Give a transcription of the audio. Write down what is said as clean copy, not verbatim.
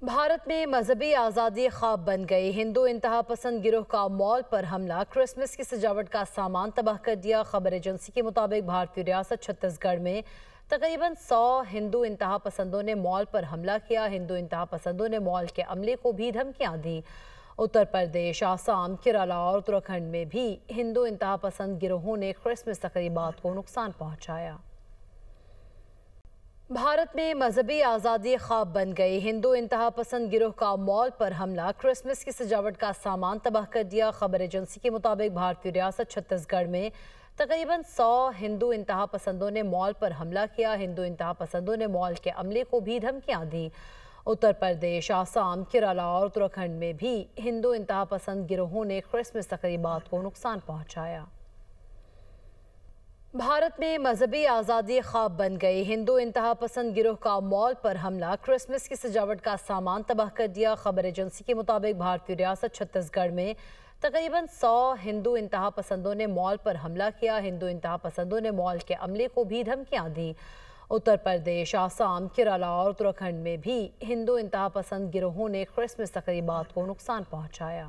بھارت میں مذہبی آزادی خواب بن گئی۔ ہندو انتہا پسند گروہ کا مال پر حملہ، کرسمس کی سجاوٹ کا سامان تباہ کر دیا۔ خبر ایجنسی کے مطابق بھارتی ریاست چھتیس گڑھ میں تقریباً 100 ہندو انتہا پسندوں نے مال پر حملہ کیا۔ ہندو انتہا پسندوں نے مال کے عملے کو بھی دھمکیاں دیں۔ اتر پردیش، آسام، کیرالہ اور اتراکھنڈ میں بھی ہندو انتہا پسند گروہوں نے کرسمس تقریبات کو نقصان پہنچایا۔ بھارت میں مذہبی آزادی خواب بن گئی۔ ہندو انتہا پسند گروہ کا مال پر حملہ، کرسمس کی سجاوٹ کا سامان تباہ کر دیا۔ خبر ایجنسی کے مطابق بھارتی ریاست چھتیس گڑھ میں تقریباً 100 ہندو انتہا پسندوں نے مال پر حملہ کیا۔ ہندو انتہا پسندوں نے مال کے عملے کو بھی دھمکیاں دیں۔ اتر پردیش، آسام، کیرالہ اور اتراکھنڈ میں بھی ہندو انتہا پسند گروہوں نے کرسمس تقریبات کو نقصان پہنچایا۔ بھارت میں مذہبی آزادی خواب بن گئی۔ ہندو انتہا پسند گروہ کا مال پر حملہ، کرسمس کی سجاوٹ کا سامان تباہ کر دیا۔ خبر ایجنسی کے مطابق بھارتی ریاست چھتیس گڑھ میں تقریباً 100 ہندو انتہا پسندوں نے مال پر حملہ کیا۔ ہندو انتہا پسندوں نے مال کے عملے کو بھی دھمکیاں دیں۔ اتر پردیش، آسام، کیرالہ اور اتراکھنڈ میں بھی ہندو انتہا پسند گروہوں نے کرسمس تقریبات کو نقصان پہنچایا۔